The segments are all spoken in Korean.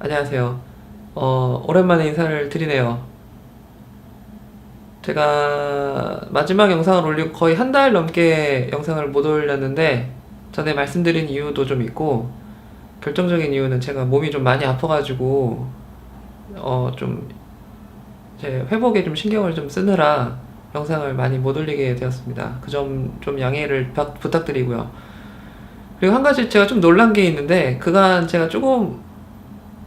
안녕하세요. 오랜만에 인사를 드리네요. 제가 마지막 영상을 올리고 거의 한 달 넘게 영상을 못 올렸는데, 전에 말씀드린 이유도 좀 있고, 결정적인 이유는 제가 몸이 좀 많이 아파가지고, 좀, 제 회복에 좀 신경을 좀 쓰느라 영상을 많이 못 올리게 되었습니다. 그 점 좀 양해를 부탁드리고요. 그리고 한 가지 제가 좀 놀란 게 있는데, 그간 제가 조금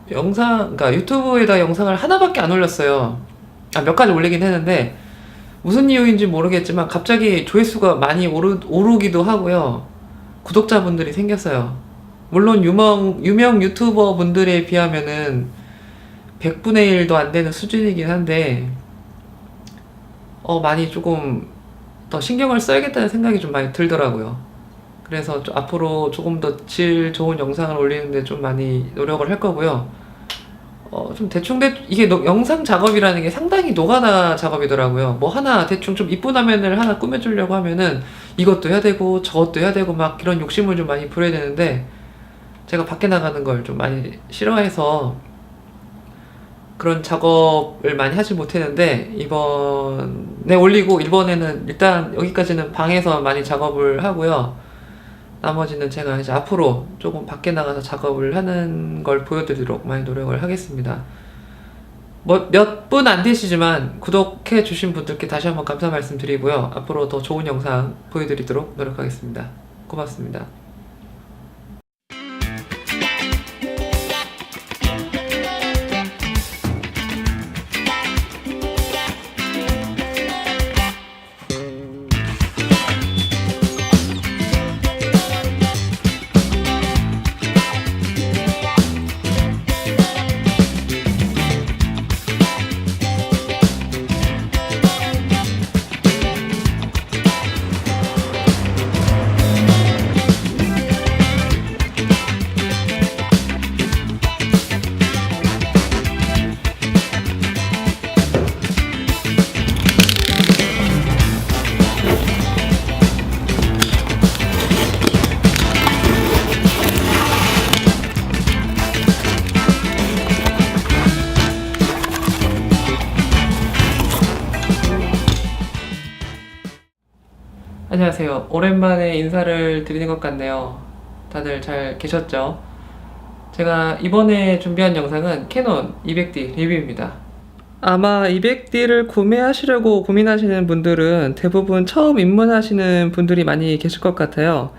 그러니까 유튜브에다 영상을 하나밖에 안 올렸어요. 몇 가지 올리긴 했는데, 무슨 이유인지 모르겠지만, 갑자기 조회수가 많이 오르기도 하고요. 구독자분들이 생겼어요. 물론, 유명 유튜버 분들에 비하면은, 100분의 1도 안 되는 수준이긴 한데, 많이 조금 더 신경을 써야겠다는 생각이 좀 많이 들더라고요. 그래서 앞으로 조금 더 질 좋은 영상을 올리는데 좀 많이 노력을 할 거고요. 좀 이게 영상 작업이라는 게 상당히 노가다 작업이더라고요. 뭐 하나 대충 좀 이쁜 화면을 하나 꾸며주려고 하면은 이것도 해야 되고 저것도 해야 되고 막 이런 욕심을 좀 많이 부려야 되는데, 제가 밖에 나가는 걸 좀 많이 싫어해서 그런 작업을 많이 하지 못했는데, 이번에 올리고, 이번에는 일단 여기까지는 방에서 많이 작업을 하고요. 나머지는 제가 이제 앞으로 조금 밖에 나가서 작업을 하는 걸 보여드리도록 많이 노력을 하겠습니다. 뭐 몇 분 안 되시지만 구독해 주신 분들께 다시 한번 감사 말씀드리고요. 앞으로 더 좋은 영상 보여드리도록 노력하겠습니다. 고맙습니다. 안녕하세요. 오랜만에 인사를 드리는 것 같네요. 다들 잘 계셨죠? 제가 이번에 준비한 영상은 캐논 200D 리뷰입니다. 아마 200D를 구매하시려고 고민하시는 분들은 대부분 처음 입문하시는 분들이 많이 계실 것 같아요.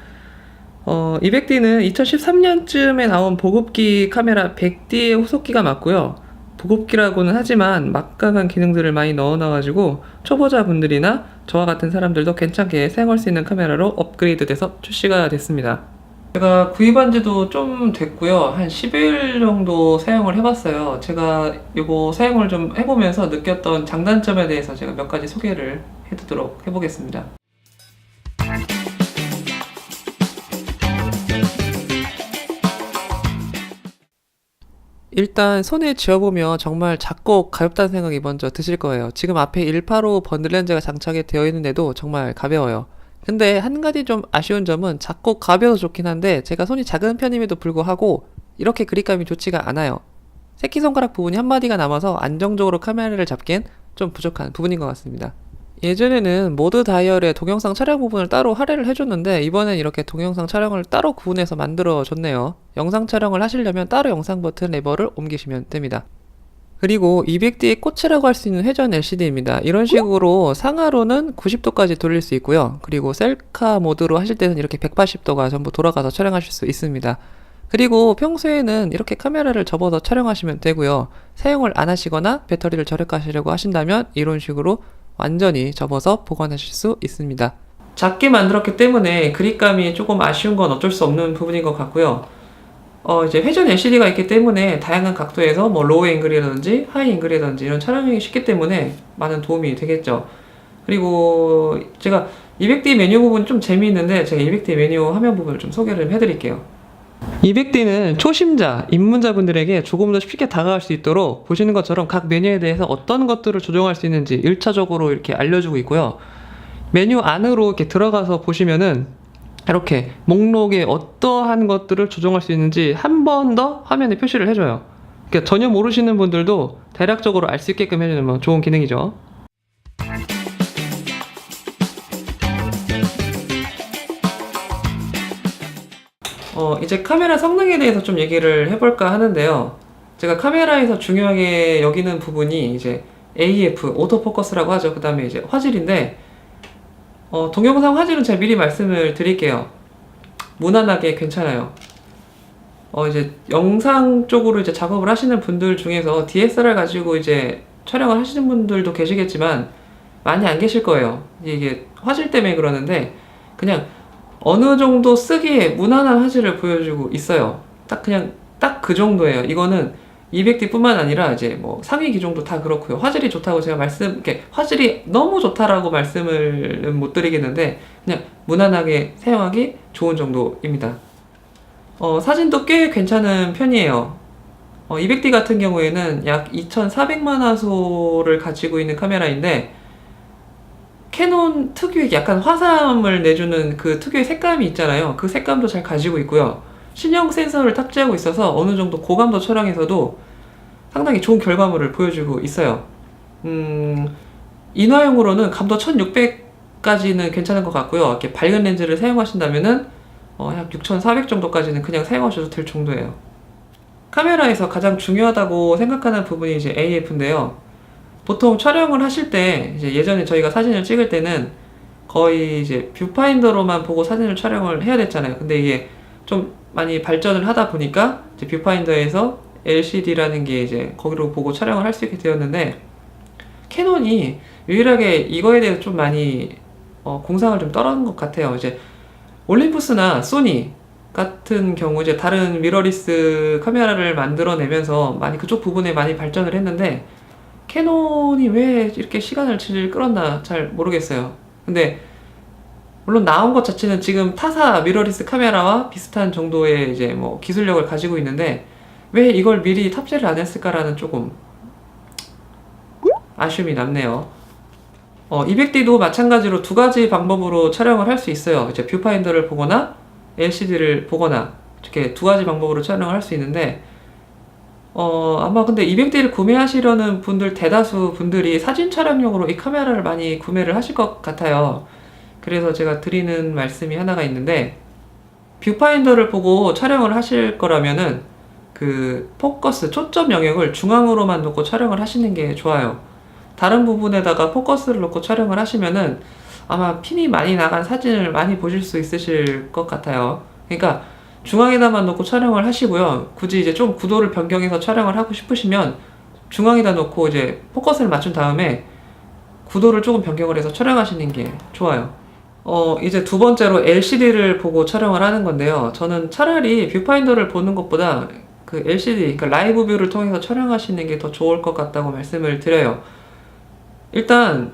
200D는 2013년쯤에 나온 보급기 카메라 100D의 후속기가 맞고요. 보급기라고는 하지만 막강한 기능들을 많이 넣어놔가지고 초보자분들이나 저와 같은 사람들도 괜찮게 사용할 수 있는 카메라로 업그레이드돼서 출시가 됐습니다. 제가 구입한 지도 좀 됐고요. 한 10일 정도 사용을 해봤어요. 제가 이거 사용을 좀 해보면서 느꼈던 장단점에 대해서 제가 몇 가지 소개를 해드리도록 해보겠습니다. 일단 손에 쥐어보면 정말 작고 가볍다는 생각이 먼저 드실 거예요. 지금 앞에 185 번들 렌즈가 장착이 되어 있는데도 정말 가벼워요. 근데 한 가지 좀 아쉬운 점은 작고 가벼워서 좋긴 한데, 제가 손이 작은 편임에도 불구하고 이렇게 그립감이 좋지가 않아요. 새끼손가락 부분이 한 마디가 남아서 안정적으로 카메라를 잡기엔 좀 부족한 부분인 것 같습니다. 예전에는 모드 다이얼에 동영상 촬영 부분을 따로 할애를 해줬는데, 이번엔 이렇게 동영상 촬영을 따로 구분해서 만들어줬네요. 영상 촬영을 하시려면 따로 영상 버튼 레버를 옮기시면 됩니다. 그리고 200D의 꽃이라고 할 수 있는 회전 LCD입니다. 이런 식으로 상하로는 90도까지 돌릴 수 있고요. 그리고 셀카 모드로 하실 때는 이렇게 180도가 전부 돌아가서 촬영하실 수 있습니다. 그리고 평소에는 이렇게 카메라를 접어서 촬영하시면 되고요. 사용을 안 하시거나 배터리를 절약하시려고 하신다면 이런 식으로 완전히 접어서 보관하실 수 있습니다. 작게 만들었기 때문에 그립감이 조금 아쉬운 건 어쩔 수 없는 부분인 것 같고요. 이제 회전 LCD가 있기 때문에 다양한 각도에서 뭐 로우 앵글이라든지 하이 앵글이라든지 이런 촬영이 쉽기 때문에 많은 도움이 되겠죠. 그리고 제가 200D 메뉴 부분 좀 재미있는데, 제가 200D 메뉴 화면 부분을 좀 소개를 해드릴게요. 200D는 초심자, 입문자분들에게 조금 더 쉽게 다가갈 수 있도록 보시는 것처럼 각 메뉴에 대해서 어떤 것들을 조정할 수 있는지 1차적으로 이렇게 알려주고 있고요. 메뉴 안으로 이렇게 들어가서 보시면은 이렇게 목록에 어떠한 것들을 조정할 수 있는지 한 번 더 화면에 표시를 해줘요. 그러니까 전혀 모르시는 분들도 대략적으로 알 수 있게끔 해주는 뭐 좋은 기능이죠. 이제 카메라 성능에 대해서 좀 얘기를 해볼까 하는데요. 제가 카메라에서 중요하게 여기는 부분이 이제 AF, 오토포커스라고 하죠. 그 다음에 이제 화질인데, 동영상 화질은 제가 미리 말씀을 드릴게요. 무난하게 괜찮아요. 이제 영상 쪽으로 이제 작업을 하시는 분들 중에서 DSLR 가지고 이제 촬영을 하시는 분들도 계시겠지만, 많이 안 계실 거예요. 이게 화질 때문에 그러는데, 그냥 어느 정도 쓰기에 무난한 화질을 보여주고 있어요. 딱 그 정도예요. 이거는 200D 뿐만 아니라 이제 뭐 상위 기종도 다 그렇고요. 화질이 좋다고 제가 이렇게 화질이 너무 좋다라고 말씀을 못 드리겠는데, 그냥 무난하게 사용하기 좋은 정도입니다. 사진도 꽤 괜찮은 편이에요. 200D 같은 경우에는 약 2400만 화소를 가지고 있는 카메라인데, 캐논 특유의 약간 화사함을 내주는 그 특유의 색감이 있잖아요. 그 색감도 잘 가지고 있고요. 신형 센서를 탑재하고 있어서 어느 정도 고감도 촬영에서도 상당히 좋은 결과물을 보여주고 있어요. 인화용으로는 감도 1600까지는 괜찮은 것 같고요. 이렇게 밝은 렌즈를 사용하신다면은 약 6400 정도까지는 그냥 사용하셔도 될 정도예요. 카메라에서 가장 중요하다고 생각하는 부분이 이제 AF인데요. 보통 촬영을 하실 때 이제 예전에 저희가 사진을 찍을 때는 거의 이제 뷰파인더로만 보고 사진을 촬영을 해야 됐잖아요. 근데 이게 좀 많이 발전을 하다 보니까 이제 뷰파인더에서 LCD라는 게 이제 거기로 보고 촬영을 할 수 있게 되었는데, 캐논이 유일하게 이거에 대해서 좀 많이 공상을 좀 떨어진 것 같아요. 이제 올림푸스나 소니 같은 경우 이제 다른 미러리스 카메라를 만들어내면서 많이 그쪽 부분에 많이 발전을 했는데, 캐논이 왜 이렇게 시간을 끌었나 잘 모르겠어요. 근데 물론 나온 것 자체는 지금 타사 미러리스 카메라와 비슷한 정도의 이제 뭐 기술력을 가지고 있는데, 왜 이걸 미리 탑재를 안 했을까라는 조금 아쉬움이 남네요. 200D도 마찬가지로 두 가지 방법으로 촬영을 할 수 있어요. 이제 뷰파인더를 보거나 LCD를 보거나 이렇게 두 가지 방법으로 촬영을 할 수 있는데, 아마 근데 200D를 구매하시려는 분들 대다수 분들이 사진 촬영용으로 이 카메라를 많이 구매를 하실 것 같아요. 그래서 제가 드리는 말씀이 하나가 있는데, 뷰파인더를 보고 촬영을 하실 거라면은 그 포커스, 초점 영역을 중앙으로만 놓고 촬영을 하시는 게 좋아요. 다른 부분에다가 포커스를 놓고 촬영을 하시면은 아마 핀이 많이 나간 사진을 많이 보실 수 있으실 것 같아요. 그러니까 중앙에다만 놓고 촬영을 하시고요. 굳이 이제 좀 구도를 변경해서 촬영을 하고 싶으시면 중앙에다 놓고 이제 포커스를 맞춘 다음에 구도를 조금 변경을 해서 촬영하시는 게 좋아요. 이제 두 번째로 LCD를 보고 촬영을 하는 건데요. 저는 차라리 뷰파인더를 보는 것보다 그 LCD, 그러니까 라이브 뷰를 통해서 촬영하시는 게 더 좋을 것 같다고 말씀을 드려요. 일단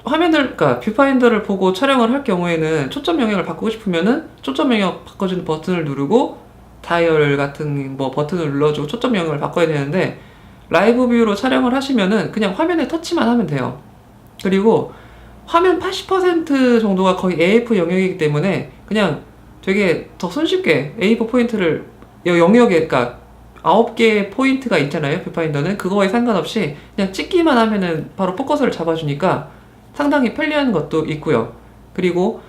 그러니까 뷰파인더를 보고 촬영을 할 경우에는 초점 영역을 바꾸고 싶으면은 초점 영역 바꿔주는 버튼을 누르고 다이얼 같은 뭐 버튼을 눌러주고 초점 영역을 바꿔야 되는데, 라이브 뷰로 촬영을 하시면은 그냥 화면에 터치만 하면 돼요. 그리고 화면 80% 정도가 거의 AF 영역이기 때문에 그냥 되게 더 손쉽게 A4 포인트를 영역에, 그러니까 9개의 포인트가 있잖아요. 뷰파인더는 그거에 상관없이 그냥 찍기만 하면은 바로 포커스를 잡아주니까 상당히 편리한 것도 있고요. 그리고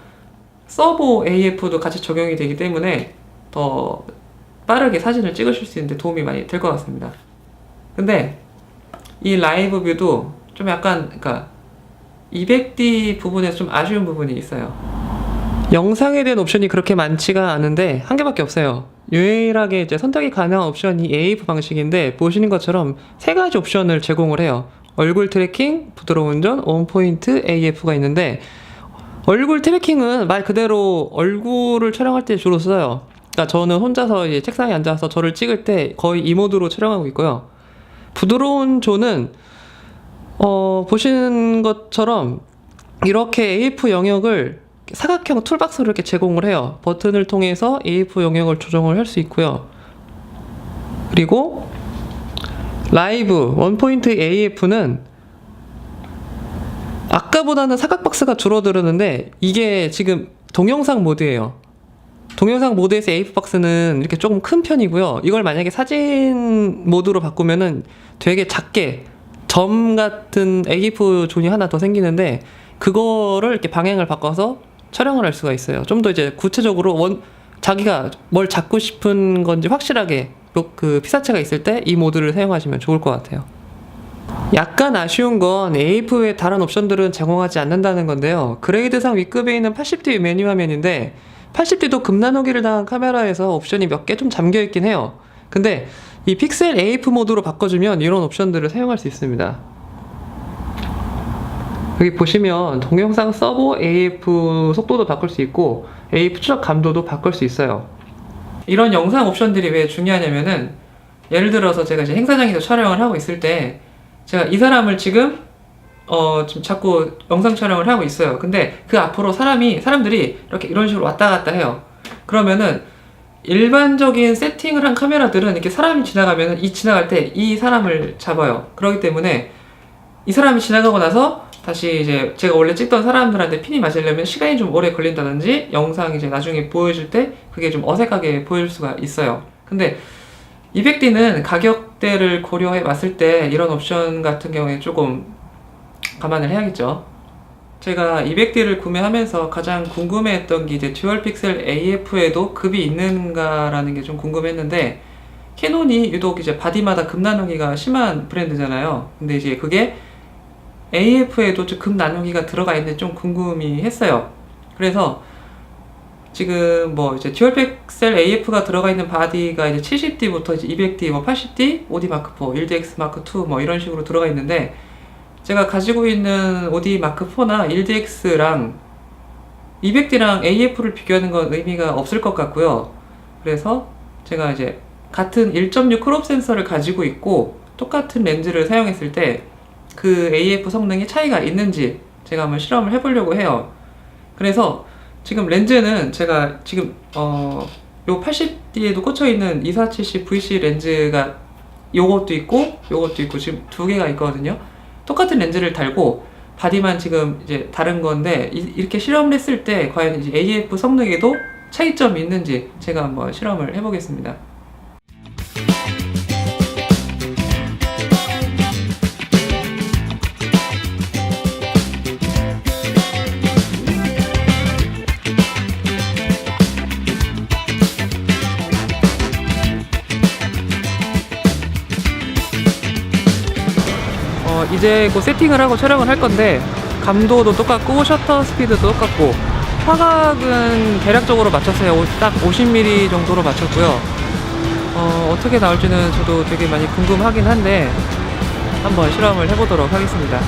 서보 AF도 같이 적용이 되기 때문에 더 빠르게 사진을 찍으실 수 있는데 도움이 많이 될 것 같습니다. 근데 이 라이브 뷰도 좀 약간, 그러니까 200D 부분에서 좀 아쉬운 부분이 있어요. 영상에 대한 옵션이 그렇게 많지가 않은데 한 개밖에 없어요. 유일하게 이제 선택이 가능한 옵션이 AF 방식인데, 보시는 것처럼 세 가지 옵션을 제공을 해요. 얼굴 트래킹, 부드러운 운전, 원포인트 AF가 있는데, 얼굴 트래킹은 말 그대로 얼굴을 촬영할 때 주로 써요. 그러니까 저는 혼자서 이제 책상에 앉아서 저를 찍을 때 거의 이 모드로 촬영하고 있고요. 부드러운 존은 보시는 것처럼 이렇게 AF 영역을 사각형 툴박스로 이렇게 제공을 해요. 버튼을 통해서 AF 영역을 조정을 할 수 있고요. 그리고 라이브 원포인트 AF는 아까보다는 사각박스가 줄어들었는데 이게 지금 동영상 모드예요. 동영상 모드에서 AF 박스는 이렇게 조금 큰 편이고요. 이걸 만약에 사진 모드로 바꾸면은 되게 작게 점 같은 AF 존이 하나 더 생기는데, 그거를 이렇게 방향을 바꿔서 촬영을 할 수가 있어요. 좀 더 이제 구체적으로 자기가 뭘 잡고 싶은 건지 확실하게 그 피사체가 있을 때 이 모드를 사용하시면 좋을 것 같아요. 약간 아쉬운 건 AF 외 다른 옵션들은 제공하지 않는다는 건데요. 그레이드상 윗급에 있는 80D 메뉴 화면인데 80D도 급 나누기를 당한 카메라에서 옵션이 몇 개 좀 잠겨 있긴 해요. 근데 이 픽셀 AF 모드로 바꿔주면 이런 옵션들을 사용할 수 있습니다. 여기 보시면 동영상 서버 AF 속도도 바꿀 수 있고 AF 추적 감도도 바꿀 수 있어요. 이런 영상 옵션들이 왜 중요하냐면은, 예를 들어서 제가 이제 행사장에서 촬영을 하고 있을 때 제가 이 사람을 지금 자꾸 영상 촬영을 하고 있어요. 근데 그 앞으로 사람들이 이렇게 이런 식으로 왔다 갔다 해요. 그러면은 일반적인 세팅을 한 카메라들은 이렇게 사람이 지나가면은 지나갈 때 이 사람을 잡아요. 그렇기 때문에 이 사람이 지나가고 나서 다시 이제 제가 원래 찍던 사람들한테 핀이 맞으려면 시간이 좀 오래 걸린다든지, 영상이 이제 나중에 보여줄 때 그게 좀 어색하게 보일 수가 있어요. 근데 200D는 가격대를 고려해 봤을 때 이런 옵션 같은 경우에 조금 감안을 해야겠죠. 제가 200D를 구매하면서 가장 궁금해했던 게 이제 듀얼 픽셀 AF에도 급이 있는가라는 게 좀 궁금했는데, 캐논이 유독 이제 바디마다 급 나누기가 심한 브랜드잖아요. 근데 이제 그게 AF에도 급 나누기가 들어가 있는지 좀 궁금해 했어요. 그래서 지금 뭐 이제 듀얼 픽셀 AF가 들어가 있는 바디가 이제 70D부터 이제 200D, 뭐 80D, OD Mark 4, 1DX Mark 2 뭐 이런 식으로 들어가 있는데, 제가 가지고 있는 OD Mark 4나 1DX랑 200D랑 AF를 비교하는 건 의미가 없을 것 같고요. 그래서 제가 이제 같은 1.6 크롭 센서를 가지고 있고 똑같은 렌즈를 사용했을 때 그 AF 성능이 차이가 있는지 제가 한번 실험을 해보려고 해요. 그래서 지금 렌즈는 제가 지금 요 80D에도 꽂혀있는 2470 VC 렌즈가 요것도 있고 지금 두 개가 있거든요. 똑같은 렌즈를 달고 바디만 지금 이제 다른 건데, 이렇게 실험을 했을 때 과연 이제 AF 성능에도 차이점이 있는지 제가 한번 실험을 해보겠습니다. 이제 곧 세팅을 하고 촬영을 할 건데, 감도도 똑같고 셔터 스피드도 똑같고 화각은 대략적으로 맞췄어요. 딱 50mm 정도로 맞췄고요. 어떻게 나올지는 저도 되게 많이 궁금하긴 한데 한번 실험을 해보도록 하겠습니다.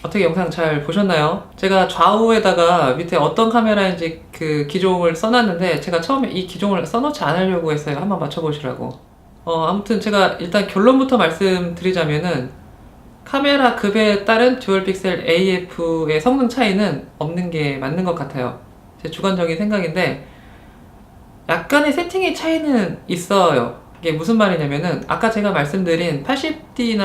어떻게 영상 잘 보셨나요? 제가 좌우에다가 밑에 어떤 카메라인지 그 기종을 써놨는데, 제가 처음에 이 기종을 써놓지 않으려고 했어요. 한번 맞춰보시라고. 아무튼 제가 일단 결론부터 말씀드리자면은, 카메라 급에 따른 듀얼 픽셀 AF의 성능 차이는 없는 게 맞는 것 같아요. 제 주관적인 생각인데, 약간의 세팅의 차이는 있어요. 이게 무슨 말이냐면은, 아까 제가 말씀드린 80D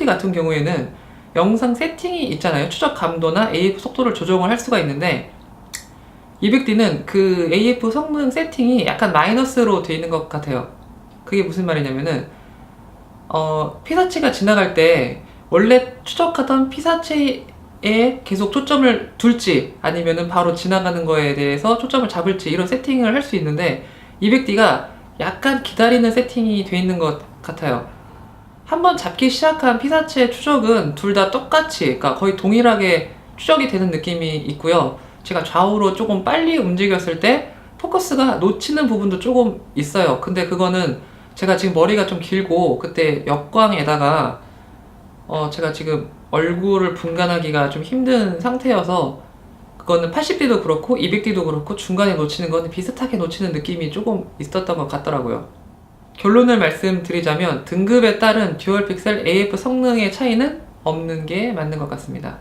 같은 경우에는 영상 세팅이 있잖아요. 추적 감도나 AF 속도를 조정을 할 수가 있는데, 200D는 그 AF 성능 세팅이 약간 마이너스로 되어 있는 것 같아요. 그게 무슨 말이냐면은, 피사체가 지나갈 때 원래 추적하던 피사체에 계속 초점을 둘지 아니면은 바로 지나가는 거에 대해서 초점을 잡을지 이런 세팅을 할 수 있는데, 200D가 약간 기다리는 세팅이 돼 있는 것 같아요. 한번 잡기 시작한 피사체 추적은 둘 다 똑같이, 그러니까 거의 동일하게 추적이 되는 느낌이 있고요. 제가 좌우로 조금 빨리 움직였을 때 포커스가 놓치는 부분도 조금 있어요. 근데 그거는 제가 지금 머리가 좀 길고 그때 역광에다가 제가 지금 얼굴을 분간하기가 좀 힘든 상태여서 그거는 80D도 그렇고 200D도 그렇고 중간에 놓치는 거는 비슷하게 놓치는 느낌이 조금 있었던 것 같더라고요. 결론을 말씀드리자면 등급에 따른 듀얼 픽셀 AF 성능의 차이는 없는 게 맞는 것 같습니다.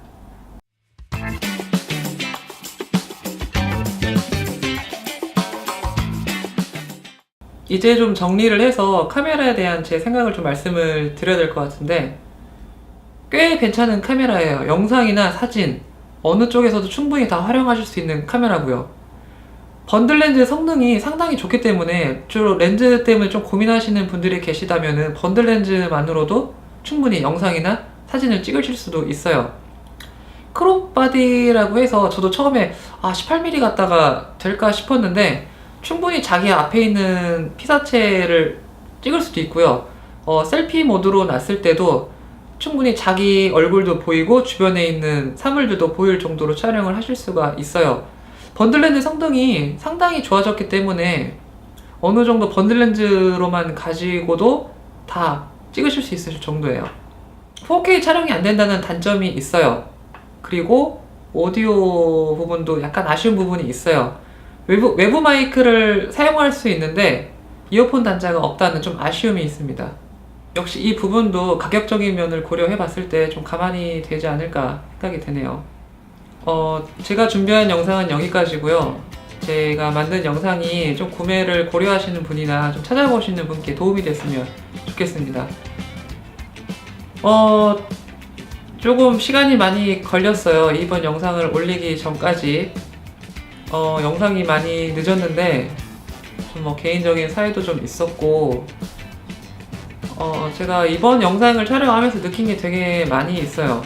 이제 좀 정리를 해서 카메라에 대한 제 생각을 좀 말씀을 드려야 될 것 같은데, 꽤 괜찮은 카메라예요. 영상이나 사진 어느 쪽에서도 충분히 다 활용하실 수 있는 카메라고요. 번들 렌즈 성능이 상당히 좋기 때문에 주로 렌즈 때문에 좀 고민하시는 분들이 계시다면은 번들 렌즈만으로도 충분히 영상이나 사진을 찍으실 수도 있어요. 크롭 바디라고 해서 저도 처음에 18mm 갖다가 될까 싶었는데 충분히 자기 앞에 있는 피사체를 찍을 수도 있고요. 셀피 모드로 놨을 때도 충분히 자기 얼굴도 보이고 주변에 있는 사물들도 보일 정도로 촬영을 하실 수가 있어요. 번들렌즈 성능이 상당히 좋아졌기 때문에 어느 정도 번들렌즈로만 가지고도 다 찍으실 수 있을 정도예요. 4K 촬영이 안 된다는 단점이 있어요. 그리고 오디오 부분도 약간 아쉬운 부분이 있어요. 외부 마이크를 사용할 수 있는데 이어폰 단자가 없다는 좀 아쉬움이 있습니다. 역시 이 부분도 가격적인 면을 고려해 봤을 때 좀 가만히 되지 않을까 생각이 드네요. 제가 준비한 영상은 여기까지고요. 제가 만든 영상이 좀 구매를 고려하시는 분이나 좀 찾아보시는 분께 도움이 됐으면 좋겠습니다. 조금 시간이 많이 걸렸어요. 이번 영상을 올리기 전까지. 영상이 많이 늦었는데 좀 개인적인 사유도 좀 있었고, 제가 이번 영상을 촬영하면서 느낀 게 되게 많이 있어요.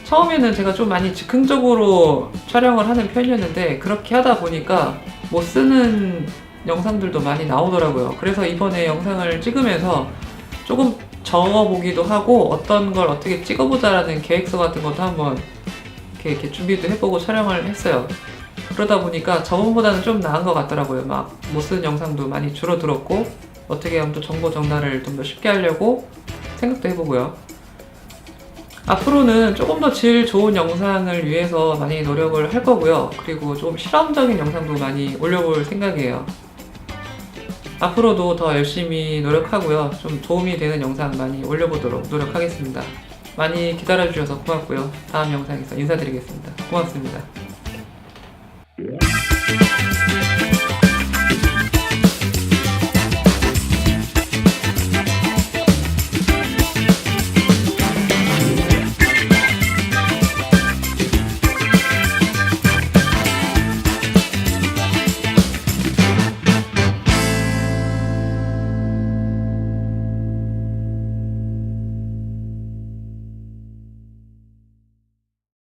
처음에는 제가 좀 많이 즉흥적으로 촬영을 하는 편이었는데 그렇게 하다 보니까 못 쓰는 영상들도 많이 나오더라고요. 그래서 이번에 영상을 찍으면서 조금 적어보기도 하고 어떤 걸 어떻게 찍어보자라는 계획서 같은 것도 한번 이렇게 준비도 해보고 촬영을 했어요. 그러다 보니까 저번보다는 좀 나은 것 같더라고요. 막 못 쓰는 영상도 많이 줄어들었고 어떻게 하면 또 정보 전달을 좀 더 쉽게 하려고 생각도 해보고요. 앞으로는 조금 더 질 좋은 영상을 위해서 많이 노력을 할 거고요. 그리고 좀 실험적인 영상도 많이 올려볼 생각이에요. 앞으로도 더 열심히 노력하고요. 좀 도움이 되는 영상 많이 올려보도록 노력하겠습니다. 많이 기다려주셔서 고맙고요. 다음 영상에서 인사드리겠습니다. 고맙습니다.